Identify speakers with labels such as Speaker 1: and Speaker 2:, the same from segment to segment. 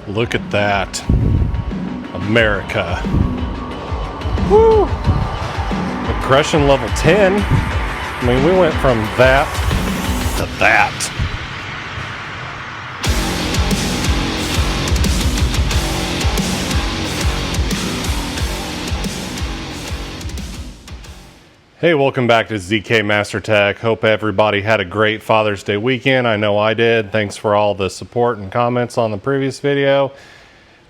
Speaker 1: Look at that. America. Woo! Aggression level 10. I mean, we went from that to that. Hey, welcome back to ZK Master Tech. Hope everybody had a great Father's Day weekend. I know I did. Thanks for all the support and comments on the previous video.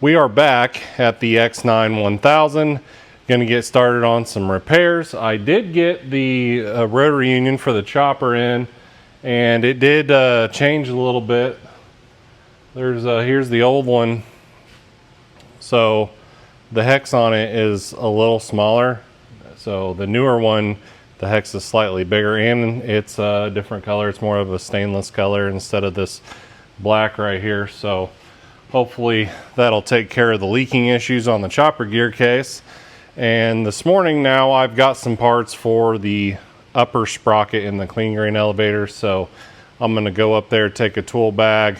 Speaker 1: We are back at the X9 1000. Going to get started on some repairs. I did get the rotary union for the chopper in, and it did change a little bit. Here's the old one. So the hex on it is a little smaller. So the newer one, the hex is slightly bigger, and it's a different color. It's more of a stainless color instead of this black right here. So hopefully that'll take care of the leaking issues on the chopper gear case. And this morning now I've got some parts for the upper sprocket in the clean grain elevator. So I'm going to go up there, take a tool bag,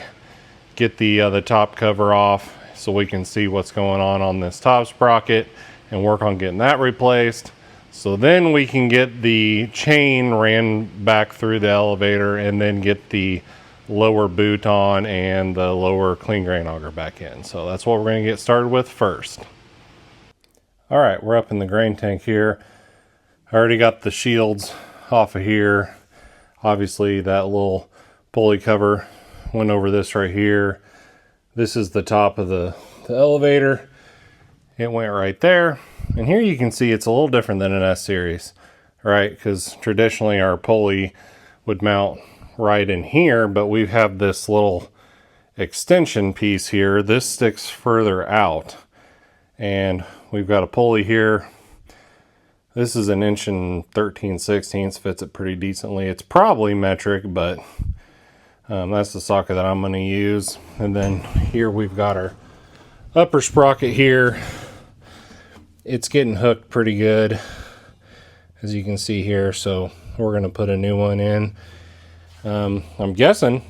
Speaker 1: get the top cover off so we can see what's going on this top sprocket and work on getting that replaced. So then we can get the chain ran back through the elevator and then get the lower boot on and the lower clean grain auger back in. So that's what we're going to get started with first. All right, we're up in the grain tank here. I already got the shields off of here. Obviously that little pulley cover went over this right here. This is the top of the elevator. It went right there. And here you can see it's a little different than an S-Series, right? Because traditionally our pulley would mount right in here, but we have this little extension piece here. This sticks further out. And we've got a pulley here. This is 1 13/16 inches, fits it pretty decently. It's probably metric, but that's the socket that I'm going to use. And then here we've got our upper sprocket here. It's getting hooked pretty good, as you can see here, so we're going to put a new one in. I'm guessing,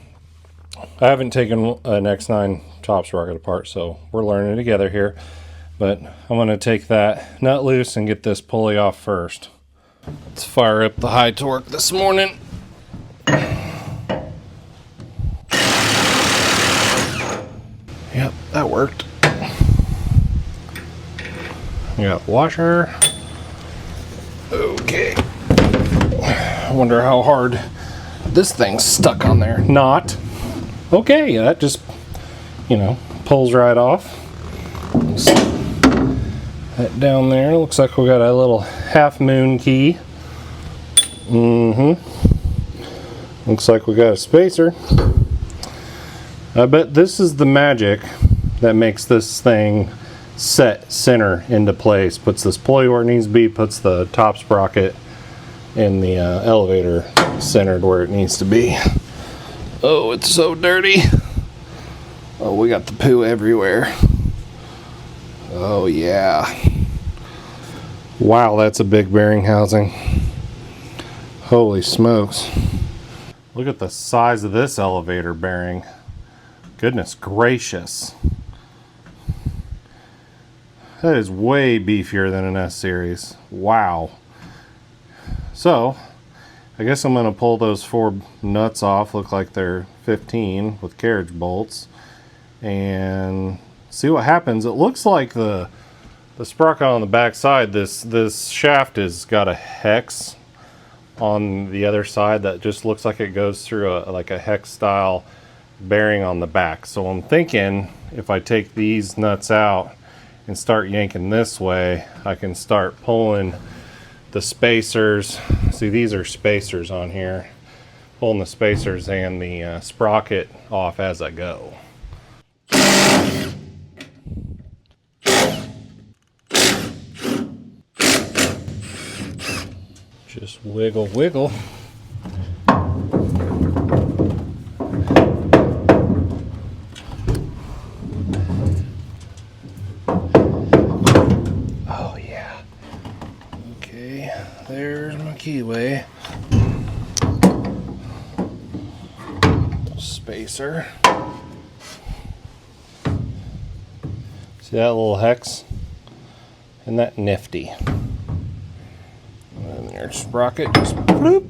Speaker 1: I haven't taken an X9 top sprocket apart, so we're learning together here. But I'm going to take that nut loose and get this pulley off first. Let's fire up the high torque this morning. Yep, that worked. We got washer. Okay. I wonder how hard this thing's stuck on there. Not. Okay, that just, pulls right off. That down there. Looks like we got a little half moon key. Looks like we got a spacer. I bet this is the magic that makes this thing set center into place. Puts this pulley where it needs to be, puts the top sprocket in the elevator centered where it needs to be. Oh, it's so dirty. Oh, we got the poo everywhere. Oh yeah. Wow, that's a big bearing housing. Holy smokes. Look at the size of this elevator bearing. Goodness gracious. That is way beefier than an S-Series. Wow. So, I guess I'm going to pull those 4 nuts off. Look like they're 15 with carriage bolts. And see what happens. It looks like the sprocket on the back side, this shaft has got a hex on the other side that just looks like it goes through a hex style bearing on the back. So I'm thinking if I take these nuts out and start yanking this way, I can start pulling the spacers. See, these are spacers on here. Pulling the spacers and the sprocket off as I go. Just wiggle, wiggle. Oh yeah. Okay, there's my keyway. spacer. See that little hex? Isn't that nifty? And your sprocket just bloop,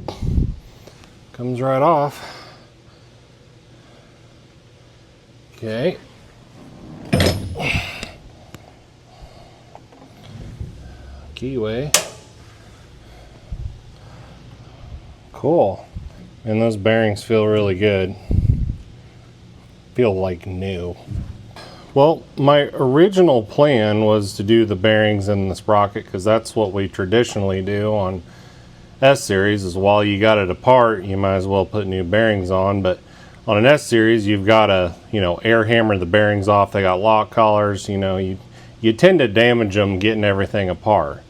Speaker 1: comes right off. Okay. Keyway. Cool. And those bearings feel really good. Feel like new. Well, my original plan was to do the bearings and the sprocket, because that's what we traditionally do on S-Series, is while you got it apart, you might as well put new bearings on. But on an S-Series, you've got to, air hammer the bearings off. They got lock collars, you tend to damage them getting everything apart.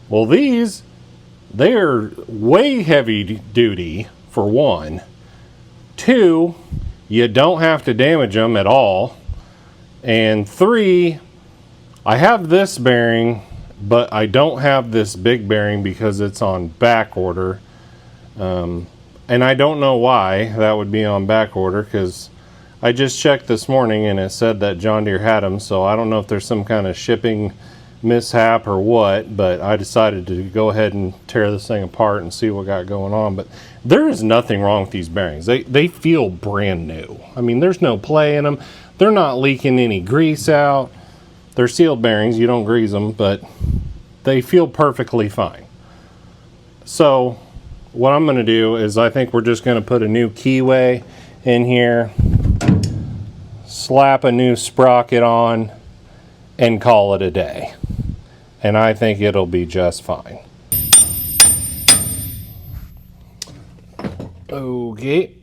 Speaker 1: Well, these, they're way heavy duty, for one. Two, you don't have to damage them at all. And three, I have this bearing, but I don't have this big bearing because it's on back order. And I don't know why that would be on back order, because I just checked this morning and it said that John Deere had them. So I don't know if there's some kind of shipping mishap or what, but I decided to go ahead and tear this thing apart and see what got going on. But there is nothing wrong with these bearings. They feel brand new. I mean, there's no play in them. They're not leaking any grease out. They're sealed bearings. You don't grease them, but they feel perfectly fine. So what I'm going to do is I think we're just going to put a new keyway in here, slap a new sprocket on, and call it a day. And I think it'll be just fine. Okay.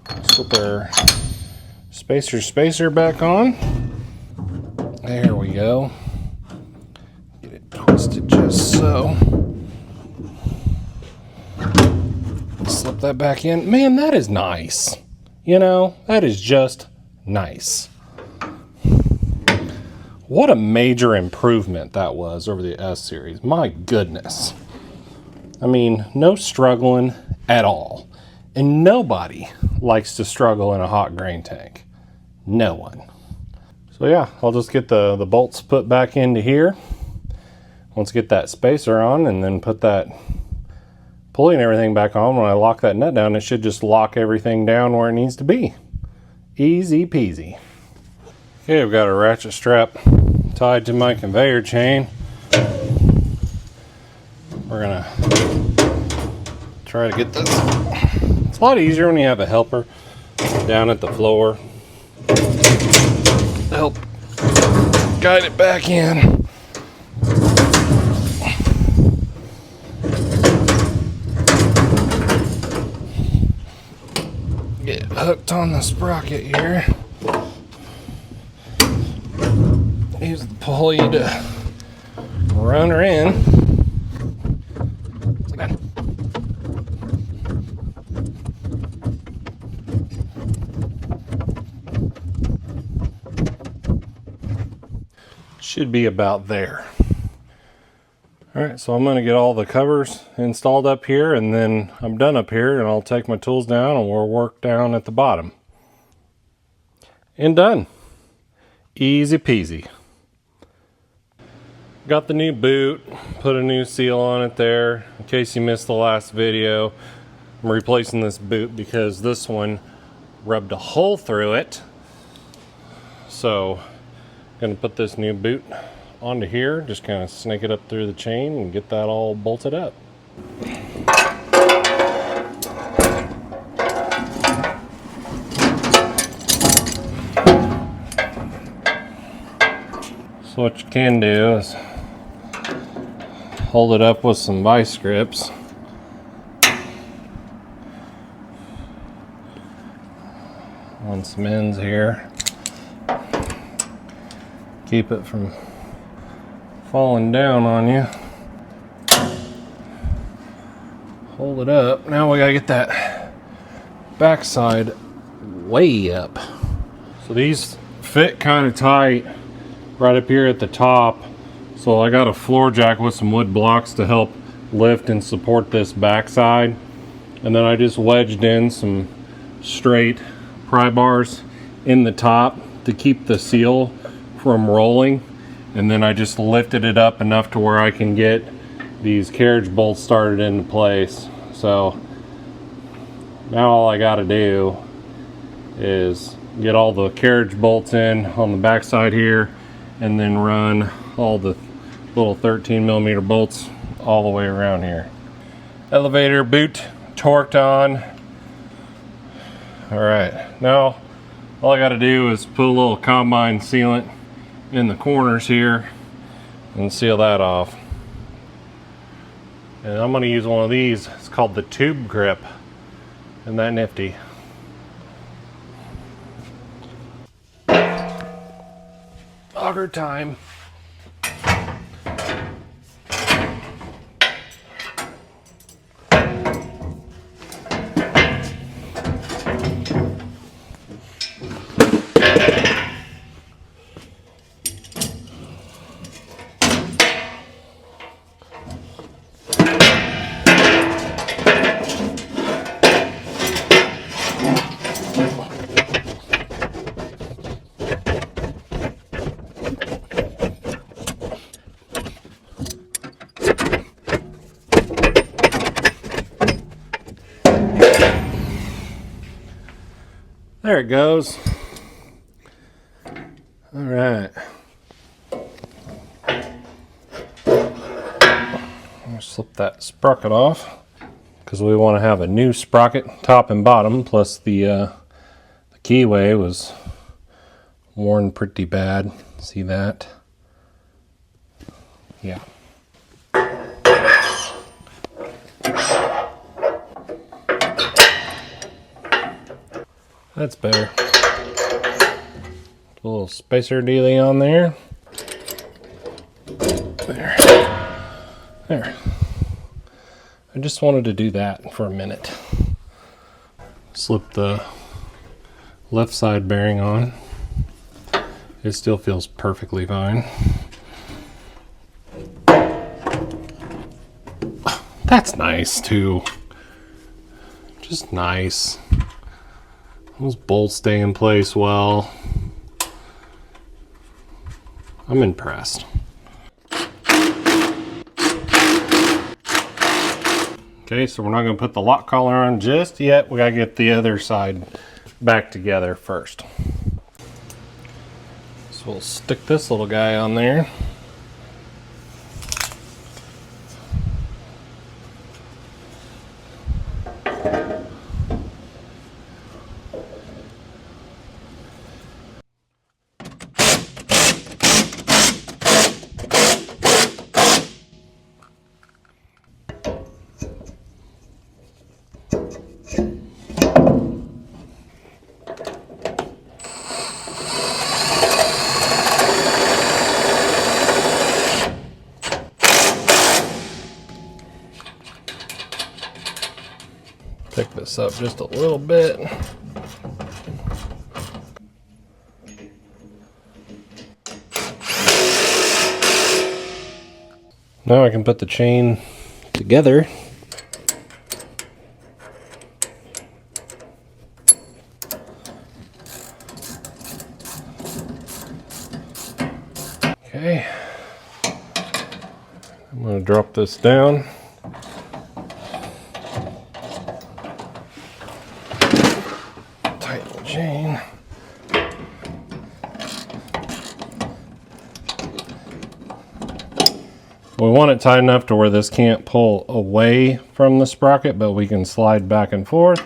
Speaker 1: Let's put our spacer back on. There we go. Get it twisted just so. Slip that back in. Man, that is nice. That is just nice. What a major improvement that was over the S-Series. My goodness. I mean, no struggling at all. And nobody likes to struggle in a hot grain tank. No one. So yeah, I'll just get the bolts put back into here. Let's get that spacer on and then put that pulley and everything back on. When I lock that nut down, it should just lock everything down where it needs to be. Easy peasy. Okay, I've got a ratchet strap tied to my conveyor chain. We're gonna try to get this. It's a lot easier when you have a helper down at the floor to help guide it back in. Get hooked on the sprocket here. Use the pulley to run her in. Should be about there. Alright, so I'm going to get all the covers installed up here, and then I'm done up here, and I'll take my tools down and we'll work down at the bottom. And done. Easy peasy. Got the new boot, put a new seal on it there. In case you missed the last video, I'm replacing this boot because this one rubbed a hole through it. So I'm going to put this new boot onto here, just kind of snake it up through the chain and get that all bolted up. So what you can do is hold it up with some vice grips. On some ends here. Keep it from falling down on you. Hold it up. Now we gotta get that backside way up. So these fit kind of tight right up here at the top. So I got a floor jack with some wood blocks to help lift and support this backside. And then I just wedged in some straight pry bars in the top to keep the seal from rolling, and then I just lifted it up enough to where I can get these carriage bolts started into place. So now all I got to do is get all the carriage bolts in on the back side here, and then run all the little 13mm bolts all the way around here. Elevator boot torqued on. All right, now all I got to do is put a little combine sealant in the corners here and seal that off. And I'm going to use one of these. It's called the tube grip. Isn't that nifty? Auger time. There it goes. All right. I'll slip that sprocket off because we want to have a new sprocket, top and bottom, plus the keyway was worn pretty bad. See that? Yeah. That's better. A little spacer dealie on there. There. I just wanted to do that for a minute. Slip the left side bearing on. It still feels perfectly fine. That's nice too. Just nice. Those bolts stay in place well. I'm impressed. Okay, so we're not going to put the lock collar on just yet. We got to get the other side back together first. So we'll stick this little guy on there. Pick this up just a little bit. Now I can put the chain together. Okay. I'm going to drop this down. Tighten the chain. We want it tight enough to where this can't pull away from the sprocket, but we can slide back and forth.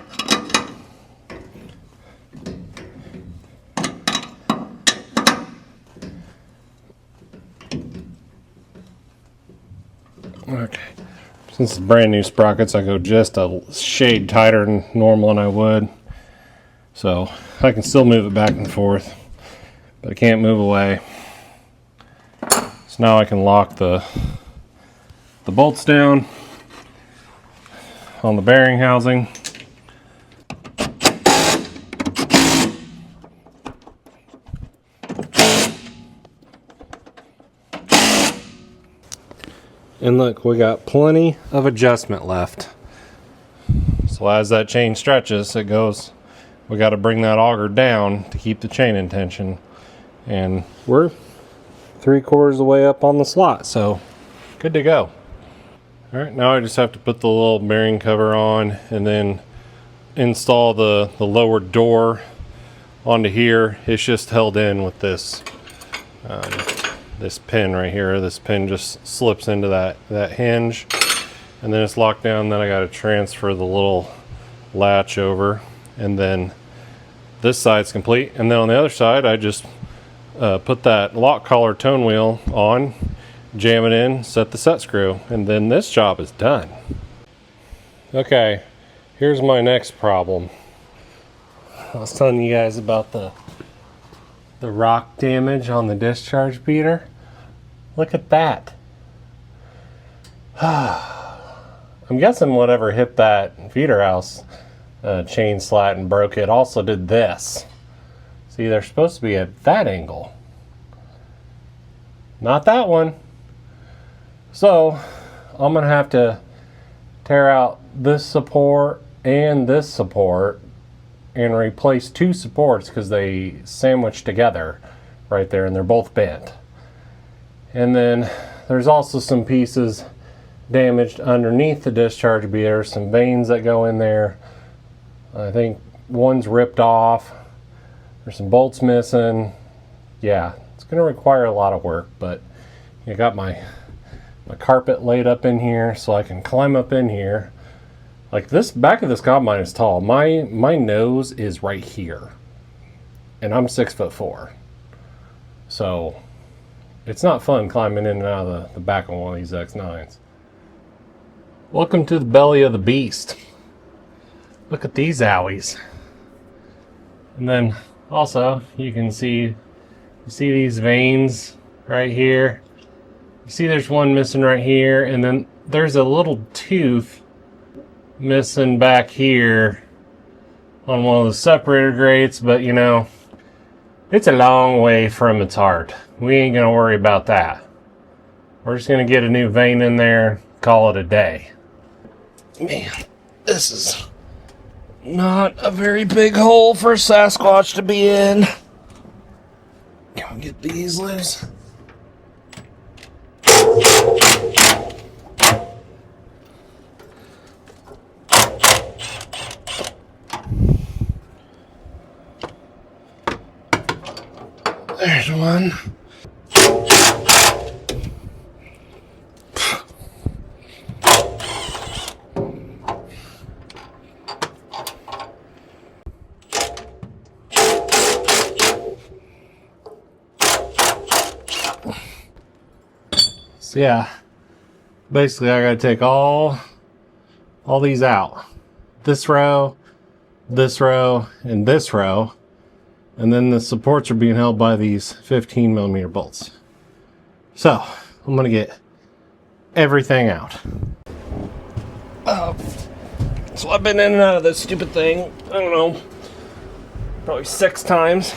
Speaker 1: Okay, since it's brand new sprockets, I go just a shade tighter than normal than I would. So I can still move it back and forth, but I can't move away. So now I can lock the bolts down on the bearing housing. And look, we got plenty of adjustment left. So as that chain stretches, it goes, we got to bring that auger down to keep the chain in tension. And we're 3/4 of the way up on the slot, so good to go. All right, now I just have to put the little bearing cover on and then install the lower door onto here. It's just held in with this this pin right here. This pin just slips into that hinge, and then it's locked down. Then I got to transfer the little latch over, and then this side's complete. And then on the other side, I just put that lock collar tone wheel on, jam it in, set the set screw, and then this job is done. Okay, here's my next problem. I was telling you guys about the rock damage on the discharge beater. Look at that. I'm guessing whatever hit that feeder house chain slat and broke it also did this. See, they're supposed to be at that angle, not that one. So I'm gonna have to tear out this support and this support and replace two supports because they sandwich together right there and they're both bent. And then there's also some pieces damaged underneath the discharge beater, some vanes that go in there. I think one's ripped off. There's some bolts missing. Yeah, it's going to require a lot of work, but I got my carpet laid up in here so I can climb up in here. Like, this back of this combine is tall. My nose is right here, and I'm 6'4". So it's not fun climbing in and out of the back of one of these X9s. Welcome to the belly of the beast. Look at these owies. And then also you can see these veins right here. You see there's one missing right here, and then there's a little tooth missing back here on one of the separator grates, but you know, it's a long way from its heart. We ain't gonna worry about that. We're just gonna get a new vein in there, call it a day. Man, this is not a very big hole for Sasquatch to be in. Can we get these loose? There's one. So yeah, basically I gotta take all these out. This row, and this row. And then the supports are being held by these 15mm bolts. So I'm gonna get everything out. So I've been in and out of this stupid thing, I don't know, probably 6 times.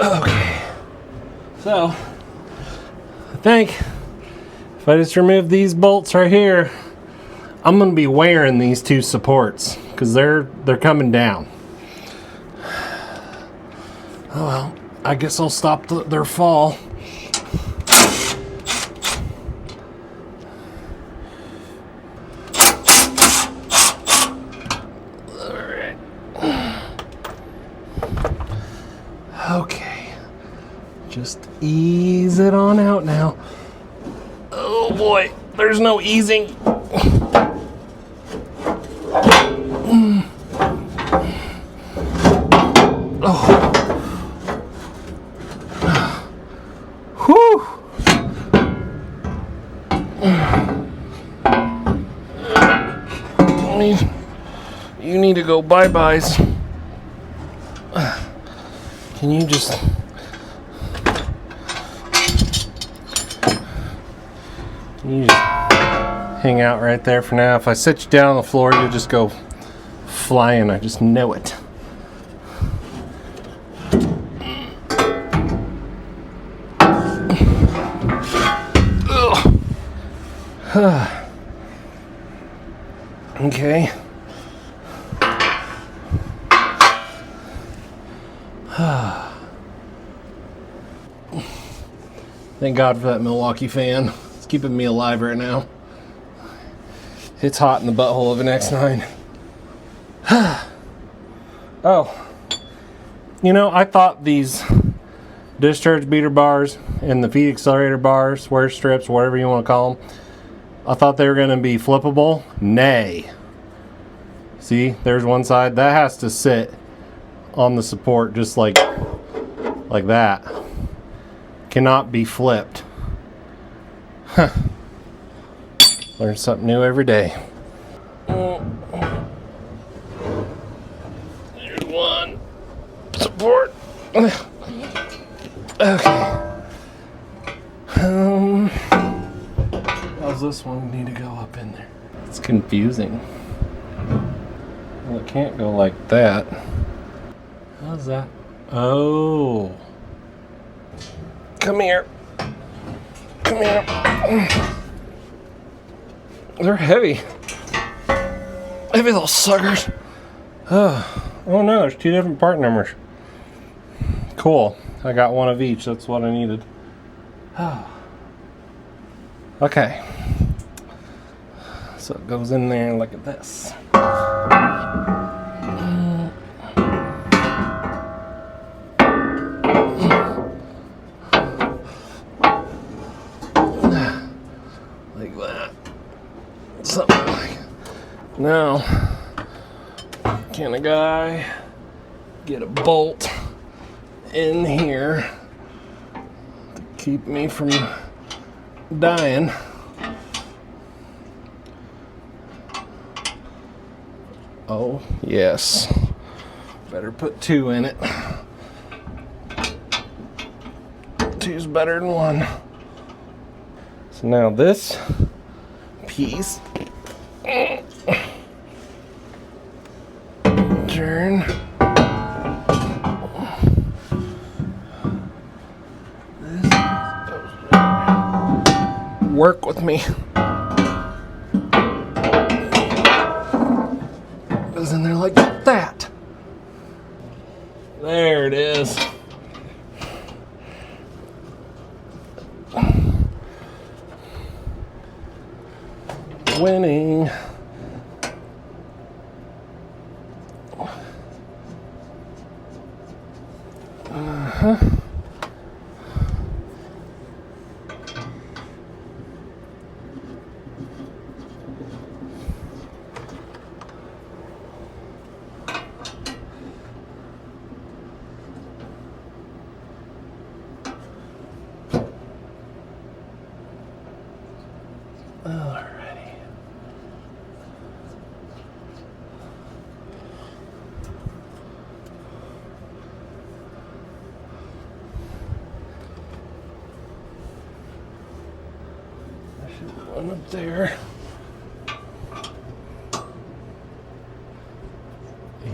Speaker 1: Okay. So I think if I just remove these bolts right here, I'm gonna be wearing these two supports because they're coming down. Oh well, I guess I'll stop their fall. Alright. Okay. Just ease it on out now. Oh boy, there's no easing. You need to go bye-byes. Can you just... hang out right there for now? If I sit you down on the floor, you'll just go flying. I just know it. Okay. Thank God for that Milwaukee fan. It's keeping me alive right now. It's hot in the butthole of an X9. Oh, you know, I thought these discharge beater bars and the feed accelerator bars, wear strips, whatever you want to call them, I thought they were going to be flippable. Nay. See, there's one side. That has to sit on the support just like that. Cannot be flipped. Huh. Learn something new every day. There's one support. Okay. How's this one need to go up in there? It's confusing. Well, it can't go like that. How's that? Oh. Come here. Come here. They're heavy. Heavy little suckers. Oh no, there's two different part numbers. Cool. I got one of each. That's what I needed. Okay. So it goes in there like this. Like that. Something like it. Now, can a guy get a bolt in here to keep me from dying? Oh, yes. Better put two in it. Two's better than one. So now this piece, turn. This work with me. Goes in there like that. There it is. Winning. Alrighty. I should put one up there.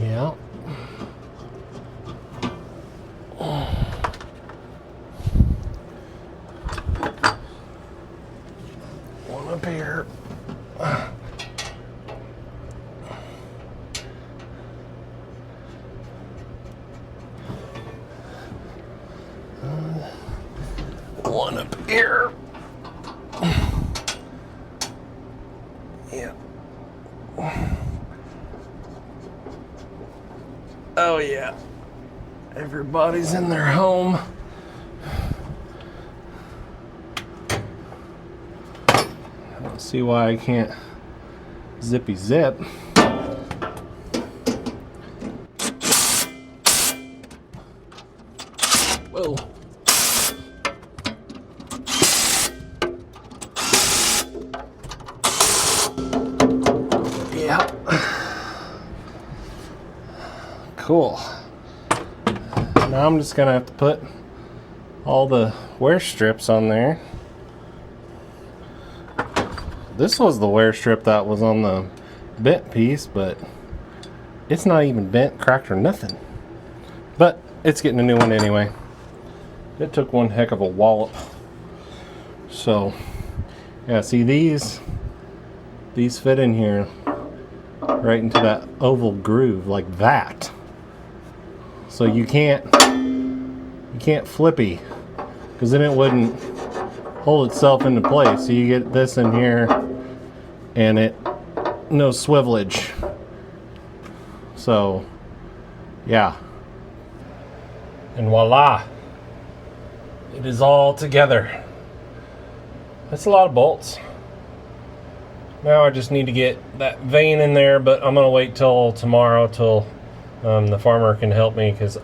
Speaker 1: Yeah. One up here. One up here. Yeah. Oh yeah. Everybody's in their home. I don't see why I can't zippy zip. Whoa. Yeah. Cool. Now I'm just gonna have to put all the wear strips on there. This was the wear strip that was on the bent piece, but it's not even bent, cracked, or nothing. But it's getting a new one anyway. It took one heck of a wallop. So, yeah, see these fit in here right into that oval groove like that. So you can't flippy, because then it wouldn't hold itself into place. So you get this in here, and no swivelage. So yeah, and voila, it is all together. That's a lot of bolts. Now I just need to get that vane in there, but I'm gonna wait till tomorrow till the farmer can help me, because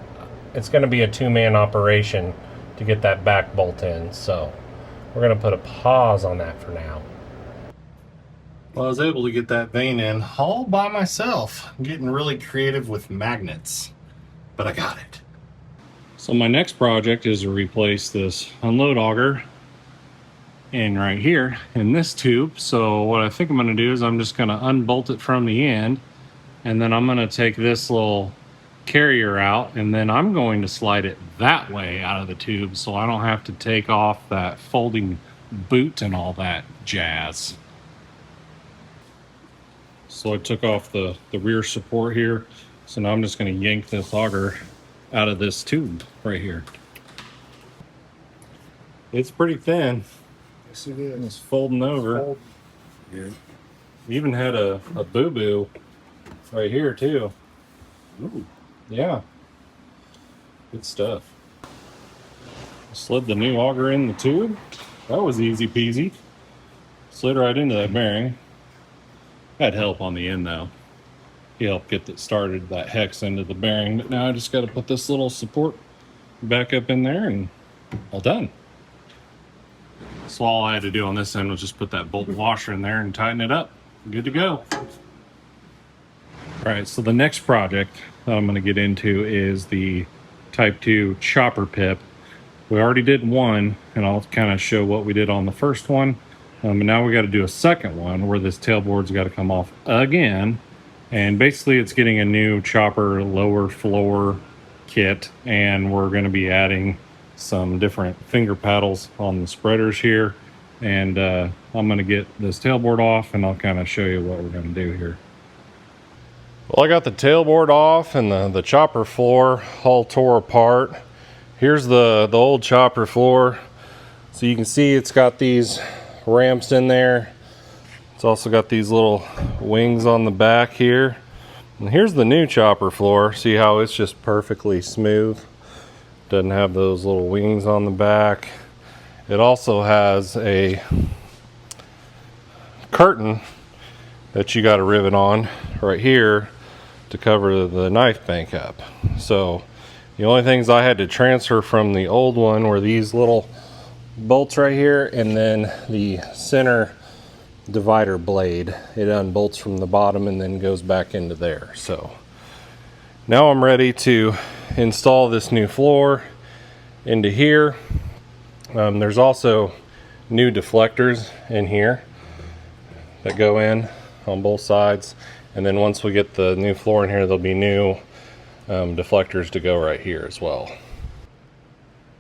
Speaker 1: it's gonna be a two-man operation to get that back bolt in. So we're gonna put a pause on that for now. Well, I was able to get that vane in all by myself. I'm getting really creative with magnets, but I got it. So my next project is to replace this unload auger in right here in this tube. So what I think I'm going to do is I'm just going to unbolt it from the end, and then I'm going to take this little carrier out, and then I'm going to slide it that way out of the tube so I don't have to take off that folding boot and all that jazz. So I took off the rear support here. So now I'm just going to yank this auger out of this tube right here. It's pretty thin.
Speaker 2: Yes, it is.
Speaker 1: It's folding over.
Speaker 2: Yeah.
Speaker 1: Even had a boo-boo right here too.
Speaker 2: Ooh.
Speaker 1: Yeah. Good stuff. Slid the new auger in the tube. That was easy peasy. Slid right into that bearing. Had help on the end though. He helped get that started, that hex into the bearing, but now I just got to put this little support back up in there and all done. So all I had to do on this end was just put that bolt washer in there and tighten it up. Good to go. All right, so the next project that I'm going to get into is the Type 2 chopper pip. We already did one, and I'll kind of show what we did on the first one. And now we got to do a second one where this tailboard's got to come off again. And basically it's getting a new chopper lower floor kit, and we're going to be adding some different finger paddles on the spreaders here. And I'm going to get this tailboard off, and I'll kind of show you what we're going to do here. Well, I got the tailboard off, and the chopper floor all tore apart. Here's the old chopper floor. So you can see it's got these ramps in there. It's also got these little wings on the back here. And here's the new chopper floor. See how it's just perfectly smooth? Doesn't have those little wings on the back. It also has a curtain that you got to rivet on right here to cover the knife bank up. So the only things I had to transfer from the old one were these little bolts right here, and then the center divider blade. It unbolts from the bottom and then goes back into there. So now I'm ready to install this new floor into here. There's also new deflectors in here that go in on both sides, and then once we get the new floor in here, there'll be new deflectors to go right here as well.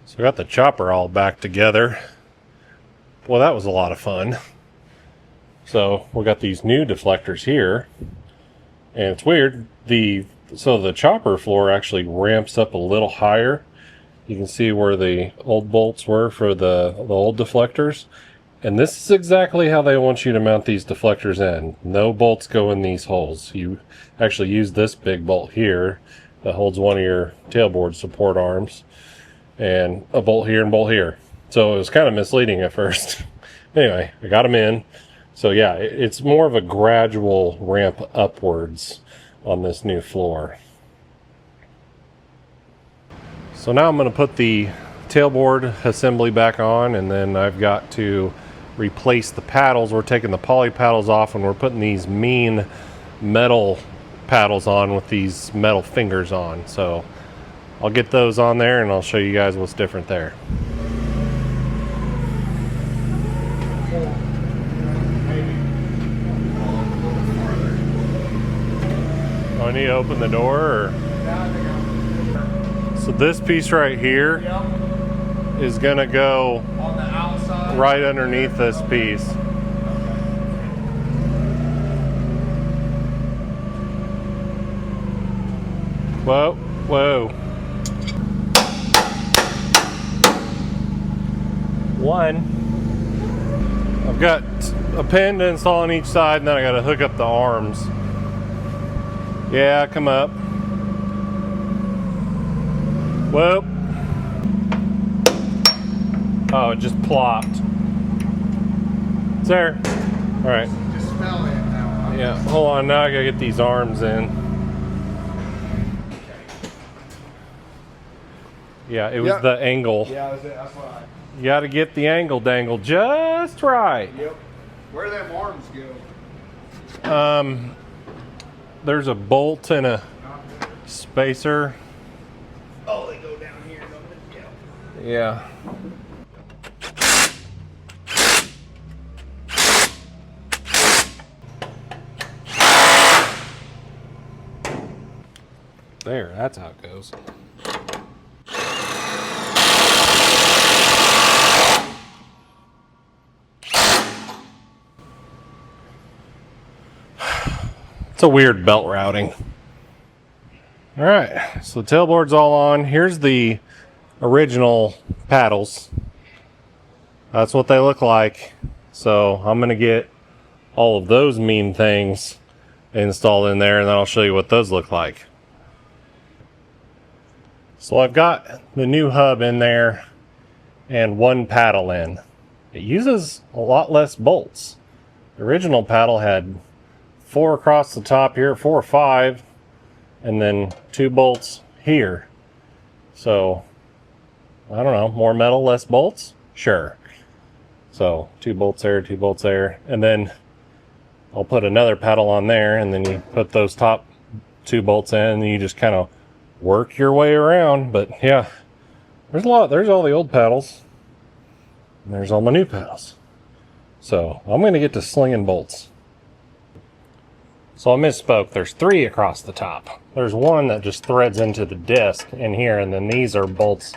Speaker 1: So I got the chopper all back together. Well, that was a lot of fun. So we got these new deflectors here, and it's weird. So the chopper floor actually ramps up a little higher. You can see where the old bolts were for the old deflectors, and this is exactly how they want you to mount these deflectors in. No bolts go in these holes. You actually use this big bolt here that holds one of your tailboard support arms, and a bolt here and bolt here. So it was kind of misleading at first. Anyway, I got them in. So yeah, it's more of a gradual ramp upwards on this new floor. So now I'm going to put the tailboard assembly back on, and then I've got to replace the paddles. We're taking the poly paddles off, and we're putting these mean metal paddles on with these metal fingers on. So I'll get those on there, and I'll show you guys what's different there. I need to open the door, or? So this piece right here is gonna go on the outside, right underneath this piece. Whoa, whoa. one. I've got a pin to install on each side, and then I got to hook up the arms. Yeah, come up. Whoop. Oh, it just plopped. It's there. All right.
Speaker 2: Just fell in now.
Speaker 1: Yeah, hold on. Now I gotta get these arms in. Yeah, it was the angle.
Speaker 2: Yeah, that's why.
Speaker 1: You gotta get the angle dangle just right.
Speaker 2: Yep. Where do them arms go?
Speaker 1: There's a bolt and a spacer.
Speaker 2: Oh, they go down here.
Speaker 1: Yeah. There, that's how it goes. It's a weird belt routing. All right, so the tailboard's all on. Here's the original paddles. That's what they look like. So I'm gonna get all of those mean things installed in there, and then I'll show you what those look like. So I've got the new hub in there and one paddle in. It uses a lot less bolts. The original paddle had 4 across the top here, 4 or 5, and then 2 bolts here. So, I don't know, more metal, less bolts? Sure. So, 2 bolts there, 2 bolts there, and then I'll put another paddle on there, and then you put those top 2 bolts in, and you just kind of work your way around. But yeah, there's all the old paddles, and there's all my new paddles. So, I'm going to get to slinging bolts. So I misspoke. There's 3 across the top. There's one that just threads into the disc in here, and then these are bolts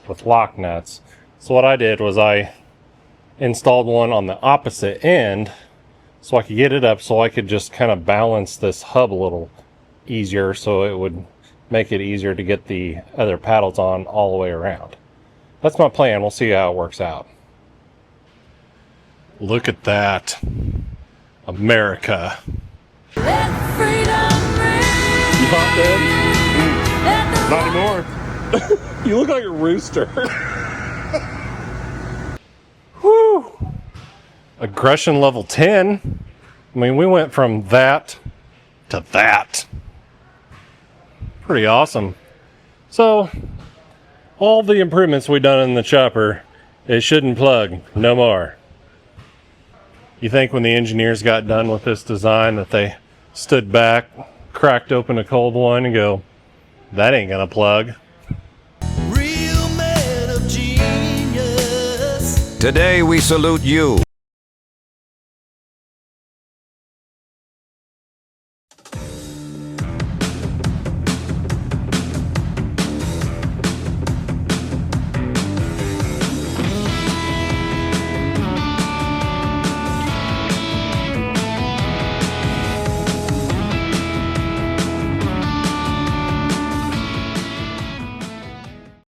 Speaker 1: with lock nuts. So what I did was I installed one on the opposite end so I could get it up so I could just kind of balance this hub a little easier, so it would make it easier to get the other paddles on all the way around. That's my plan. We'll see how it works out. Look at that. America.
Speaker 3: Let freedom ring.
Speaker 1: You hot, Dad? Not anymore. You look like a rooster. Whew. Aggression level 10. I mean, we went from that to that. Pretty awesome. So, all the improvements we done in the chopper, it shouldn't plug no more. You think when the engineers got done with this design that they stood back, cracked open a cold one and go, that ain't gonna plug.
Speaker 3: Real man of genius.
Speaker 4: Today we salute you,